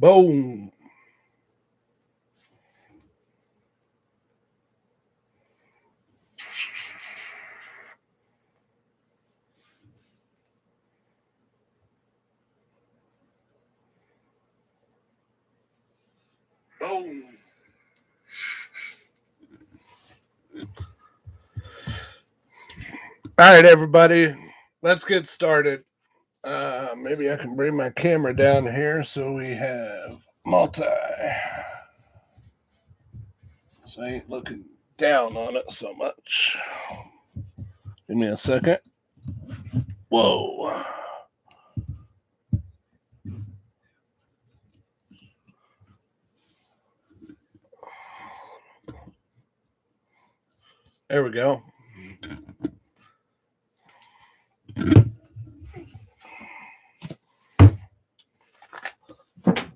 Boom. Boom. All right, everybody. Let's get started. Maybe I can bring my camera down here so we have multi. So I ain't looking down on it so much. Give me a second. Whoa. There we go.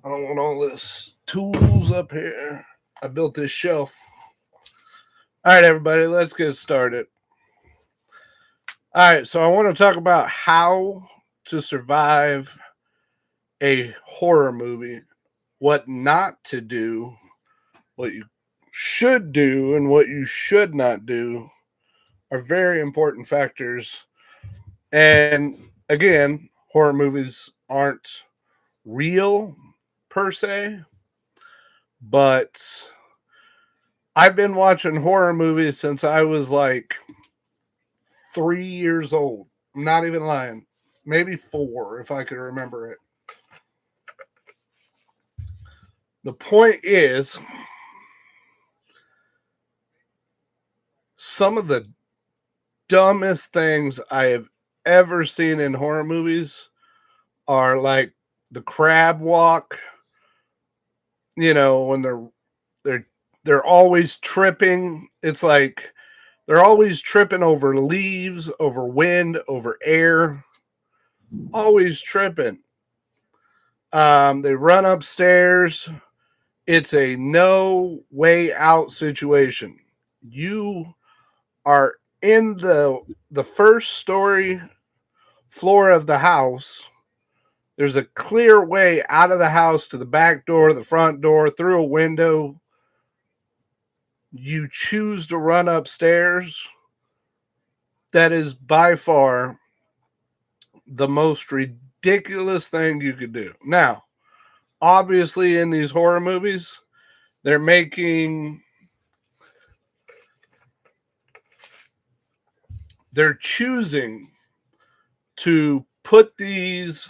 I don't want all this tools up here. I built this shelf. All right, everybody, let's get started. All right, so I want to talk about how to survive a horror movie, what not to do, what you should do, and what you should not do are very important factors. And again, horror movies aren't real per se, but I've been watching horror movies since I was like 3 years old. I'm not even lying. Maybe 4 if I could remember it. The point is, some of the dumbest things I have ever seen in horror movies are like the crab walk. You know, when they're always tripping. It's like they're always tripping over leaves, over wind, over air. Always tripping. They run upstairs. It's a no way out situation. You are in the first story floor of the house. There's a clear way out of the house to the back door, the front door, through a window. You choose to run upstairs. That is by far the most ridiculous thing you could do. Now, obviously, in these horror movies, they're choosing to put these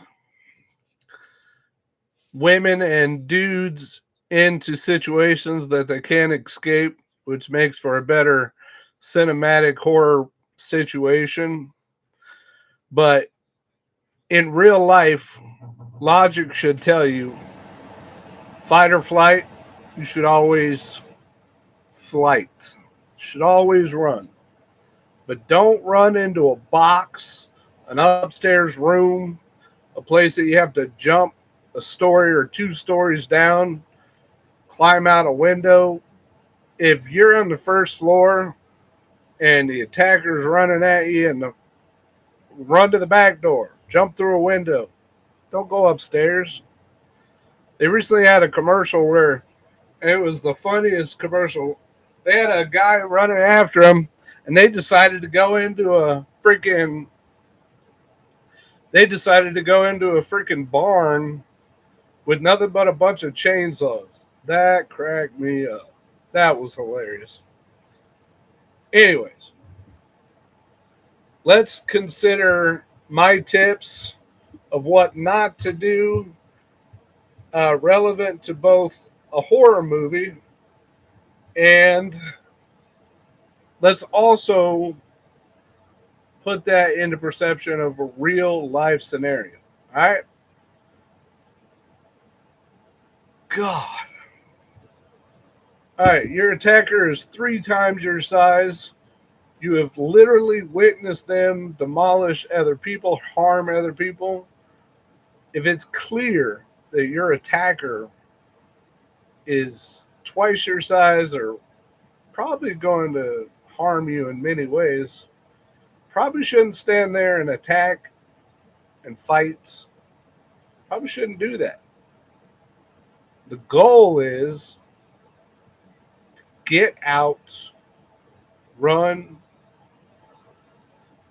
women and dudes into situations that they can't escape, which makes for a better cinematic horror situation. But in real life, logic should tell you fight or flight, you should always flight. You should always run. But don't run into a box, an upstairs room, a place that you have to jump a story or 2 stories down, climb out a window. If you're on the first floor and the attacker's running at you, run to the back door, jump through a window. Don't go upstairs. They recently had a commercial where, and it was the funniest commercial. They had a guy running after him, and they decided to go into a freaking barn with nothing but a bunch of chainsaws. That cracked me up. That was hilarious. Anyways, let's consider my tips of what not to do, relevant to both a horror movie and let's also put that into perception of a real life scenario. All right? God. All right, your attacker is 3 times your size. You have literally witnessed them demolish other people, harm other people. If it's clear that your attacker is twice your size or probably going to harm you in many ways, probably shouldn't stand there and attack and fight. Probably shouldn't do that. The goal is get out, run.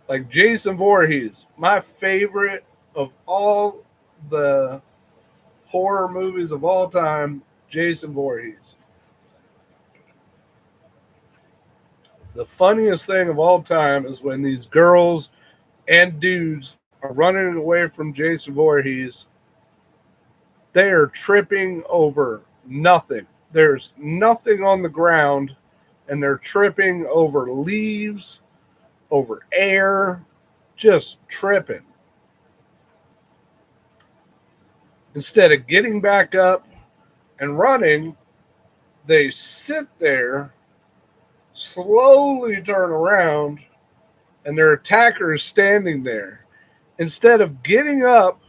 Like Jason Voorhees, my favorite of all the horror movies of all time, Jason Voorhees. The funniest thing of all time is when these girls and dudes are running away from Jason Voorhees. They are tripping over nothing. There's nothing on the ground, and they're tripping over leaves, over air, just tripping. Instead of getting back up and running, they sit there, slowly turn around, and their attacker is standing there. Instead of getting up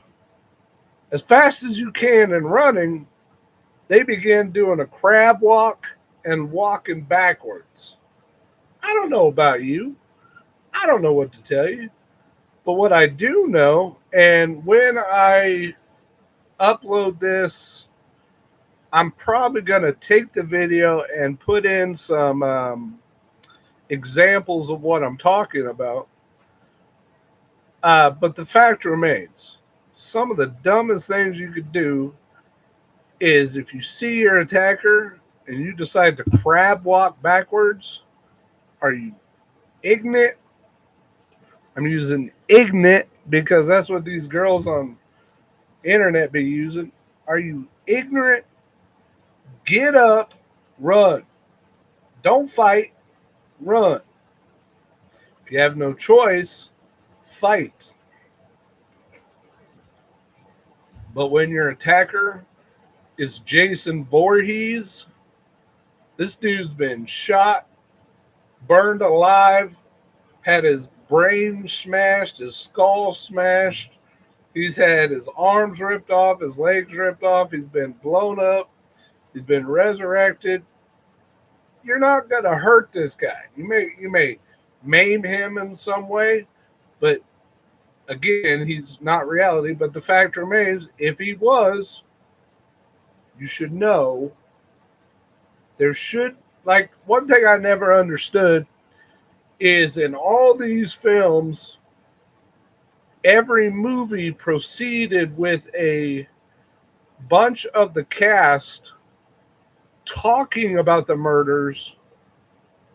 as fast as you can and running, they begin doing a crab walk and walking backwards. I don't know about you. I don't know what to tell you. But what I do know, and when I upload this, I'm probably going to take the video and put in some examples of what I'm talking about. But the fact remains, some of the dumbest things you could do is if you see your attacker and you decide to crab walk backwards, are you ignorant? I'm using ignorant because that's what these girls on internet be using. Are you ignorant? Get up, run. Don't fight, run. If you have no choice, fight. But when your attacker is Jason Voorhees, this dude's been shot, burned alive, had his brain smashed, his skull smashed. He's had his arms ripped off, his legs ripped off. He's been blown up. He's been resurrected. You're not going to hurt this guy. You may maim him in some way, but again, he's not reality. But the fact remains, if he was, you should know there should, like, one thing I never understood is in all these films, every movie proceeded with a bunch of the cast talking about the murders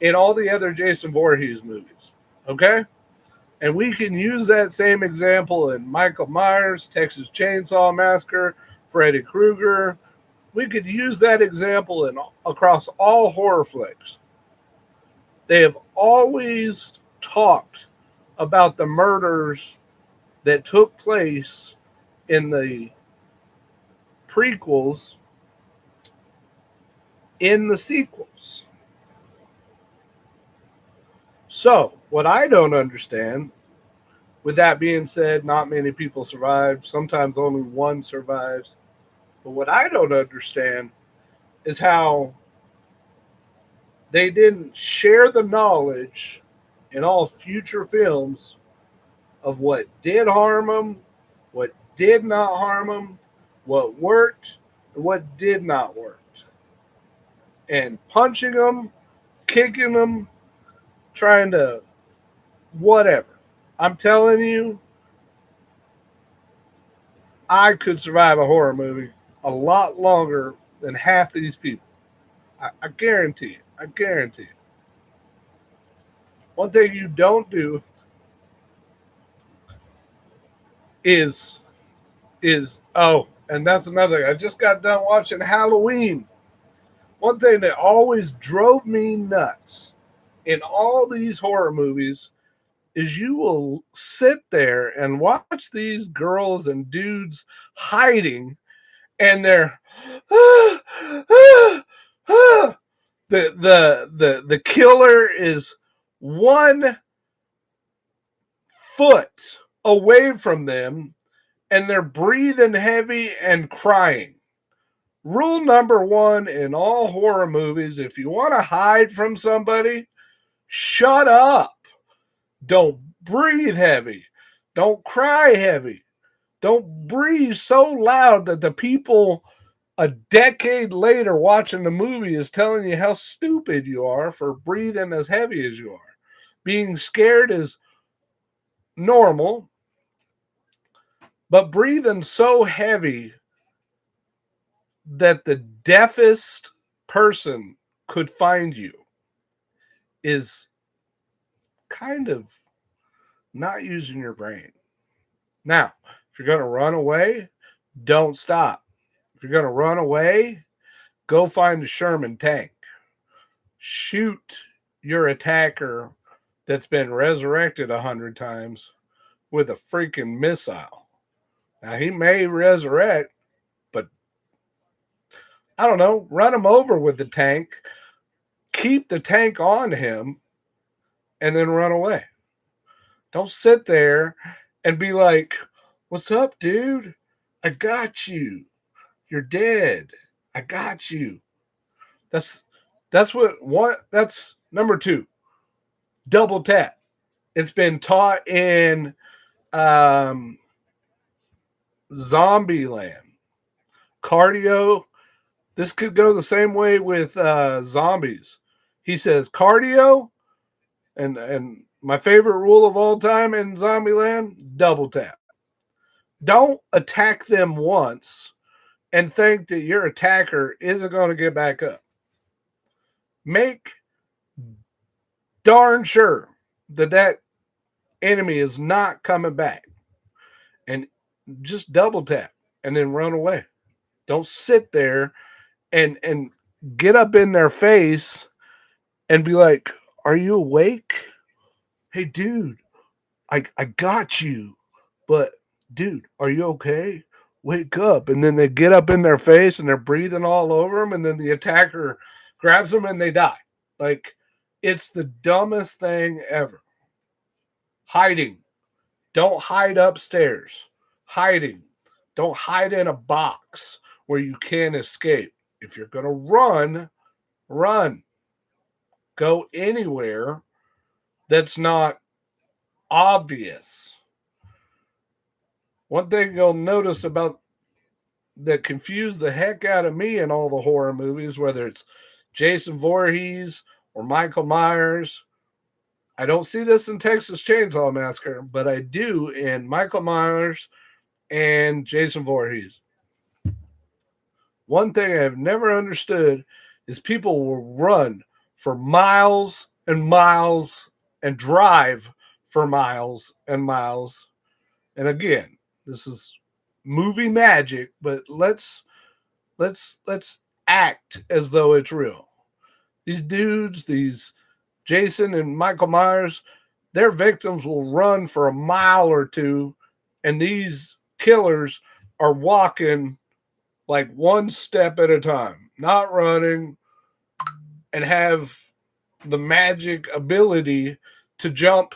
in all the other Jason Voorhees movies. Okay? And we can use that same example in Michael Myers, Texas Chainsaw Massacre, Freddy Krueger. We could use that example across all horror flicks. They have always talked about the murders that took place in the prequels in the sequels. So, what I don't understand, with that being said, not many people survive. Sometimes only one survives. But what I don't understand is how they didn't share the knowledge in all future films of what did harm them, what did not harm them, what worked, and what did not work. And punching them, kicking them, trying to whatever. I'm telling you, I could survive a horror movie a lot longer than half these people. I guarantee it. I guarantee it. One thing you don't do is and that's another. I just got done watching Halloween. One thing that always drove me nuts in all these horror movies is you will sit there and watch these girls and dudes hiding, and they're the killer is 1 foot away from them, and they're breathing heavy and crying. Rule number one in all horror movies: if you want to hide from somebody, shut up. Don't breathe heavy. Don't cry heavy. Don't breathe so loud that the people a decade later watching the movie is telling you how stupid you are for breathing as heavy as you are. Being scared is normal, but breathing so heavy that the deafest person could find you is kind of not using your brain. Now, if you're going to run away, don't stop. If you're going to run away, go find a Sherman tank. Shoot your attacker that's been resurrected 100 times with a freaking missile. Now, he may resurrect, but I don't know, run him over with the tank, keep the tank on him, and then run away. Don't sit there and be like, "What's up, dude? I got you. You're dead. I got you." That's that's number two. Double tap. It's been taught in um, Zombie Land. Cardio. This could go the same way with zombies. He says cardio, and my favorite rule of all time in Zombieland: double tap. Don't attack them once and think that your attacker isn't going to get back up. Make darn sure that that enemy is not coming back, and just double tap and then run away. Don't sit there and get up in their face and be like, "Are you awake? Hey, dude, I got you, but dude, are you okay? Wake up." And then they get up in their face and they're breathing all over them, and then the attacker grabs them and they die. Like, it's the dumbest thing ever. Hiding. Don't hide upstairs. Hiding. Don't hide in a box where you can't escape. If you're going to run, run. Go anywhere that's not obvious. One thing you'll notice about that confused the heck out of me in all the horror movies, whether it's Jason Voorhees or Michael Myers. I don't see this in Texas Chainsaw Massacre, but I do in Michael Myers and Jason Voorhees. One thing I have never understood is people will run for miles and miles and drive for miles and miles. And again, this is movie magic, but let's act as though it's real. These dudes, these Jason and Michael Myers, their victims will run for a mile or two, and these killers are walking like one step at a time, not running, and have the magic ability to jump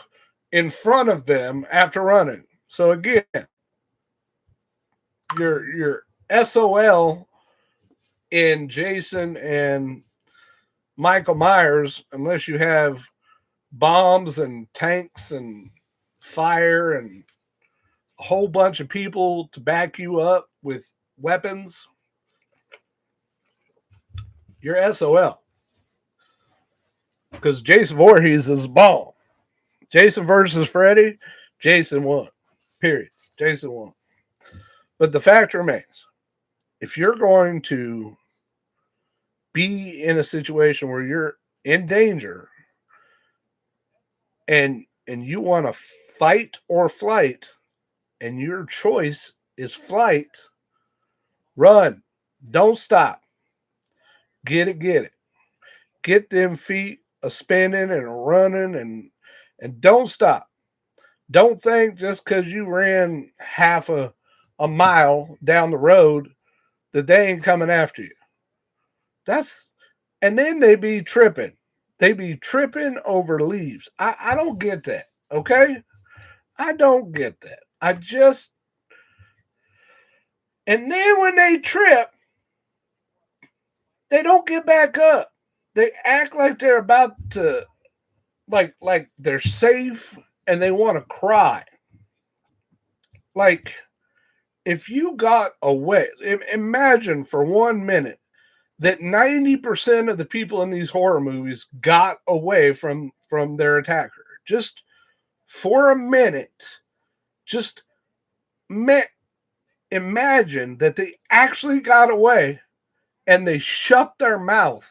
in front of them after running. So again, your SOL in Jason and Michael Myers, unless you have bombs and tanks and fire and a whole bunch of people to back you up with weapons, you're SOL. Because Jason Voorhees is a bomb. Jason versus Freddy, Jason won. Period. Jason won. But the fact remains, if you're going to be in a situation where you're in danger and you want to fight or flight, and your choice is flight, run. Don't stop. Get it. Get them feet a spinning and a running, and don't stop. Don't think just because you ran half a mile down the road that they ain't coming after you. That's and then they be tripping. They be tripping over leaves. I don't get that. Okay? I don't get that. I just and then when they trip, they don't get back up. They act like they're about to like they're safe and they want to cry. Like if you got away, imagine for 1 minute that 90% of the people in these horror movies got away from their attacker. Just for a minute, just imagine that they actually got away and they shut their mouth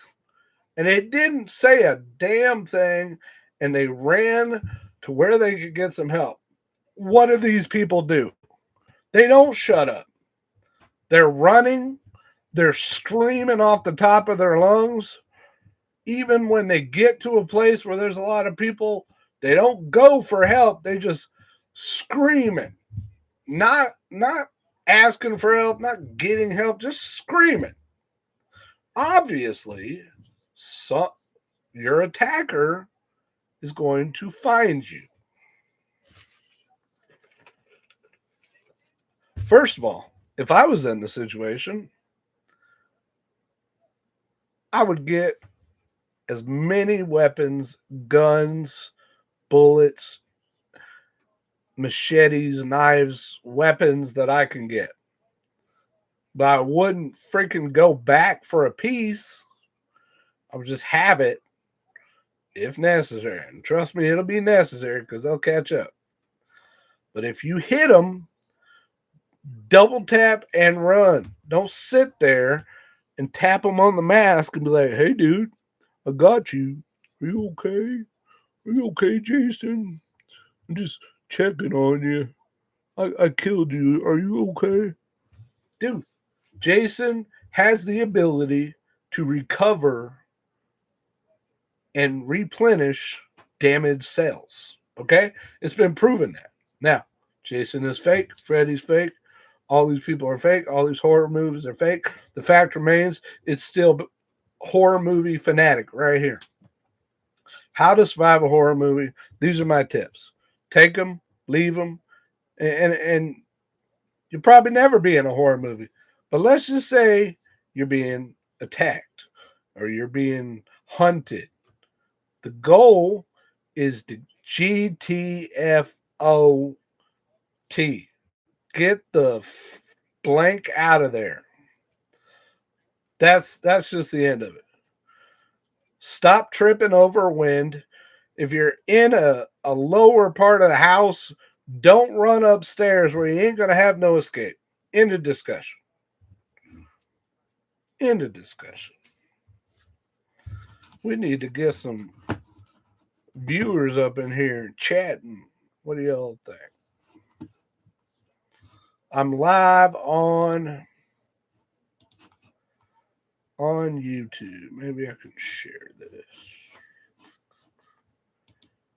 and they didn't say a damn thing and they ran to where they could get some help. What do these people do? They don't shut up. They're running, they're screaming off the top of their lungs. Even when they get to a place where there's a lot of people, they don't go for help. They just screaming, not asking for help, not getting help, just screaming. Obviously, your attacker is going to find you. First of all, if I was in the situation, I would get as many weapons, guns, bullets, machetes, knives, weapons that I can get. But I wouldn't freaking go back for a piece. I would just have it if necessary. And trust me, it'll be necessary because they'll catch up. But if you hit them, double tap and run. Don't sit there and tap them on the mask and be like, hey, dude, I got you. Are you okay? Are you okay, Jason? I'm just checking on you. I killed you. Are you okay? Dude, Jason has the ability to recover and replenish damaged cells. Okay? It's been proven that. Now, Jason is fake. Freddy's fake. All these people are fake. All these horror movies are fake. The fact remains, it's still horror movie fanatic right here. How to survive a horror movie. These are my tips. Take them, leave them, and you'll probably never be in a horror movie. But let's just say you're being attacked or you're being hunted. The goal is the GTFOT. Get the blank out of there. That's just the end of it. Stop tripping over wind. If you're in a lower part of the house, don't run upstairs where you ain't going to have no escape. End of discussion. End of discussion. We need to get some viewers up in here chatting. What do y'all think? I'm live on YouTube. Maybe I can share this.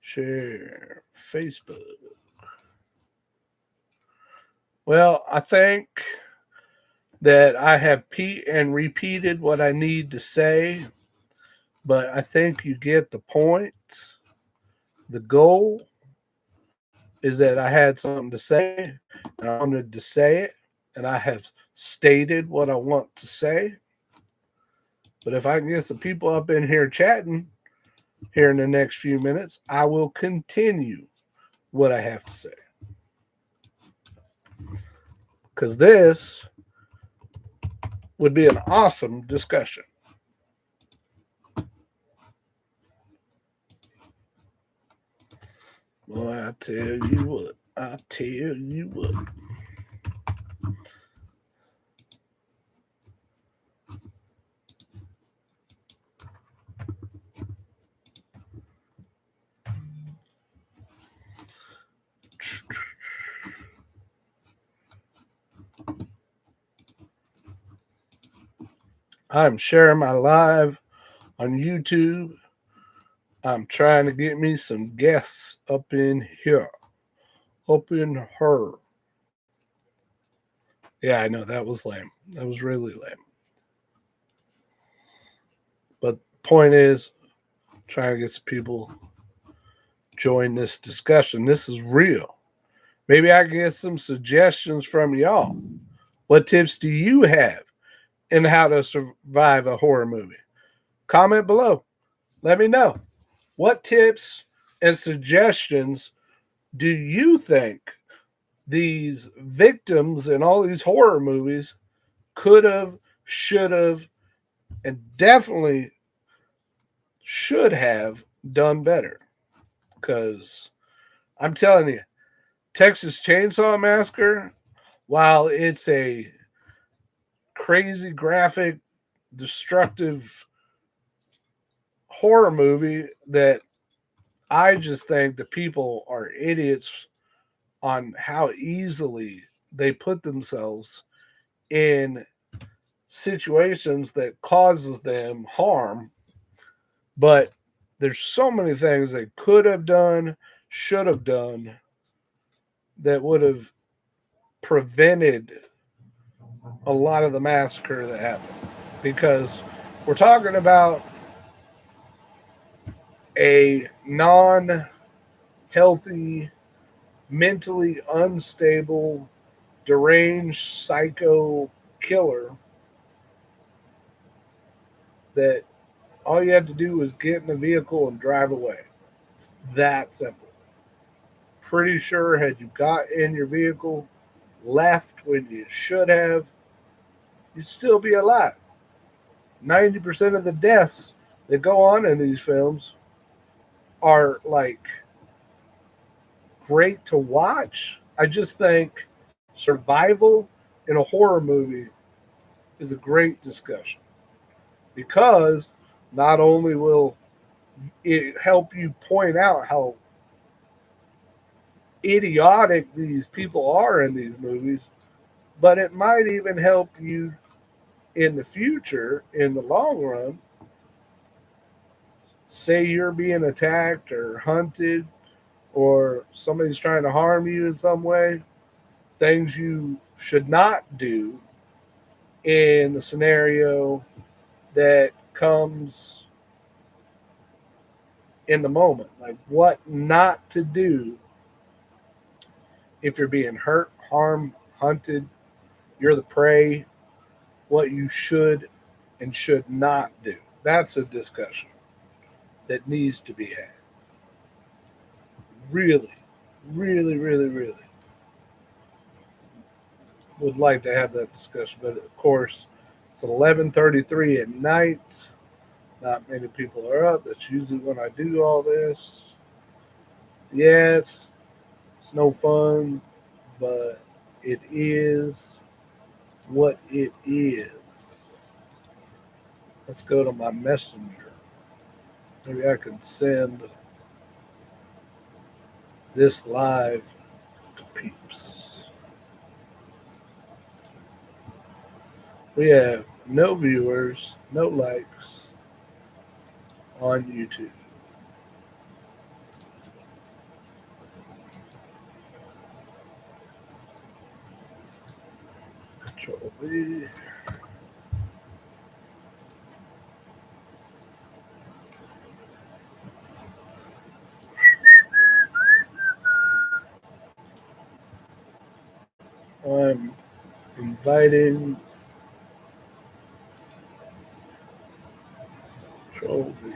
Share Facebook. Well, I think that I have repeated what I need to say, but I think you get the point. The goal is that I had something to say, and I wanted to say it, and I have stated what I want to say. But if I can get some people up in here chatting here in the next few minutes, I will continue what I have to say. Because this would be an awesome discussion. Well, I tell you what. I'm sharing my live on YouTube. I'm trying to get me some guests up in here. Up in her. Yeah, I know that was lame. That was really lame. But the point is, trying to get some people join this discussion. This is real. Maybe I can get some suggestions from y'all. What tips do you have in how to survive a horror movie? Comment below. Let me know. What tips and suggestions do you think these victims in all these horror movies could have, should have, and definitely should have done better. Because I'm telling you, Texas Chainsaw Massacre, while it's a crazy, graphic, destructive horror movie that I just think the people are idiots on how easily they put themselves in situations that causes them harm. But there's so many things they could have done, should have done, that would have prevented a lot of the massacre that happened. Because we're talking about a non healthy, mentally unstable, deranged psycho killer that all you had to do was get in the vehicle and drive away. It's that simple. Pretty sure had you got in your vehicle, left when you should have, you'd still be alive. 90% of the deaths that go on in these films are like great to watch. I just think survival in a horror movie is a great discussion because not only will it help you point out how idiotic these people are in these movies, but it might even help you in the future, in the long run. Say you're being attacked or hunted, or somebody's trying to harm you in some way, things you should not do in the scenario that comes in the moment. Like what not to do if you're being hurt, harmed, hunted, you're the prey, what you should and should not do. That's a discussion that needs to be had. Really, really, really, really would like to have that discussion. But of course, it's 11:33 at night. Not many people are up. That's usually when I do all this. Yeah, it's no fun, but it is what it is. Let's go to my messenger. Maybe I can send this live to peeps. We have no viewers, no likes on YouTube. Control V. I'm inviting Control V.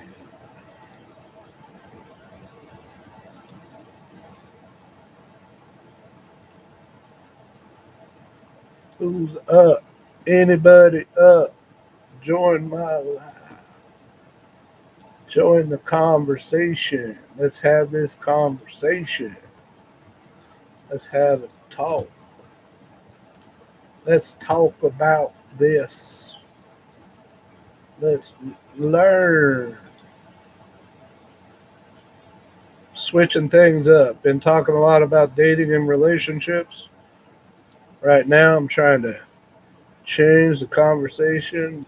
Who's up? Anybody up? Join my live. Join the conversation. Let's have this conversation. Let's have a talk. Let's talk about this. Let's learn. Switching things up. Been talking a lot about dating and relationships. Right now, I'm trying to change the conversation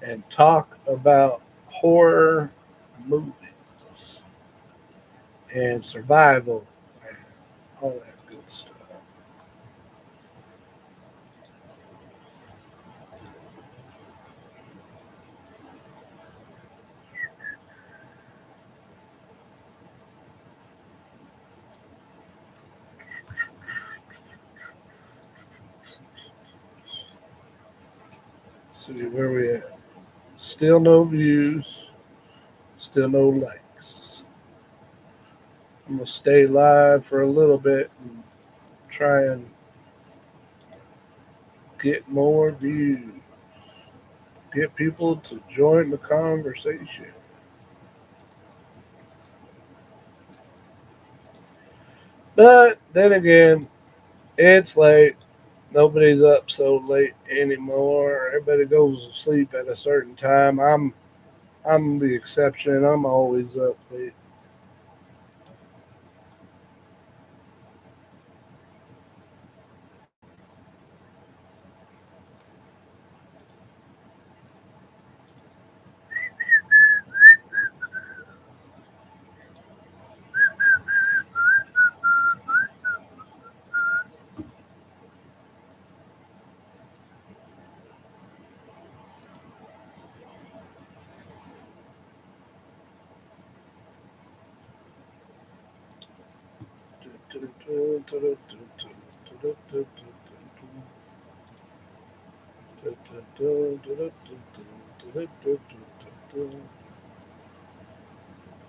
and talk about horror movies and survival and all that good stuff. See where we at. Still no views. Still no likes. I'm gonna stay live for a little bit and try and get more views, get people to join the conversation. But then again, it's late. Nobody's up so late anymore. Everybody goes to sleep at a certain time. I'm the exception. I'm always up late.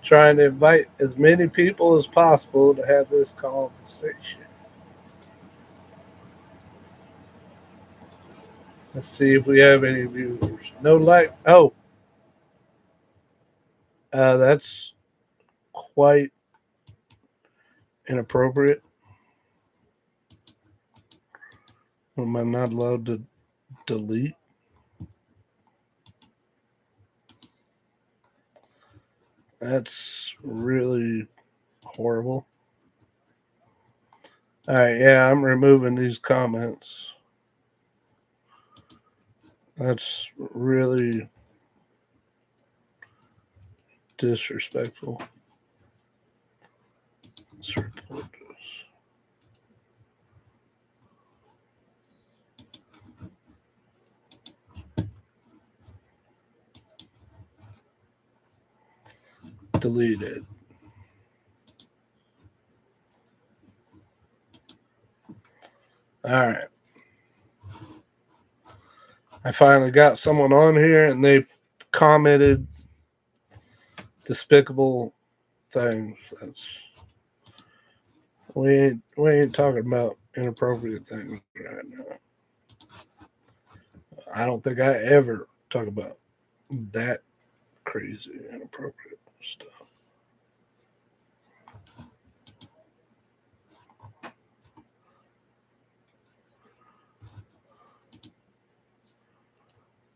Trying to invite as many people as possible to have this conversation. Let's see if we have any viewers. No like. Oh, that's quite inappropriate. Am I not allowed to delete? That's really horrible. All right, yeah, I'm removing these comments. That's really disrespectful. Let's report this. Delete it. All right. I finally got someone on here and they commented despicable things. That's we ain't talking about inappropriate things right now. I don't think I ever talk about that crazy inappropriate stuff.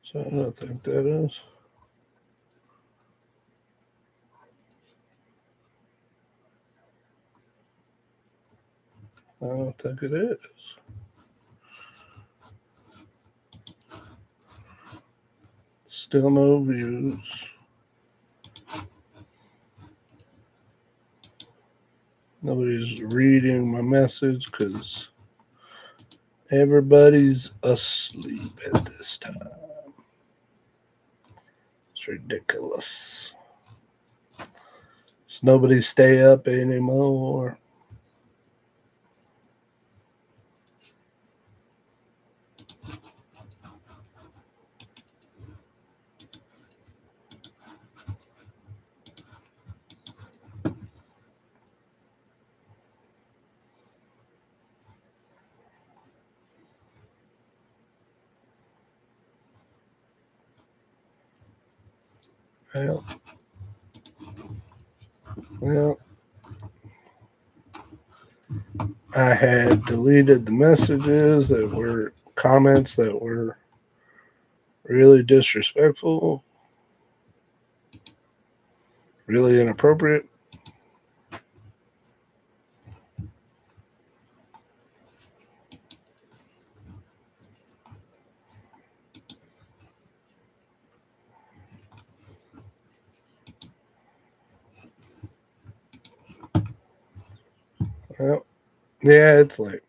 So I don't think that is. I don't think it is. Still no views. Nobody's reading my message because everybody's asleep at this time. It's ridiculous. Does nobody stay up anymore? Well, well, I had deleted the messages that were comments that were really disrespectful, really inappropriate. Well, yeah, it's late.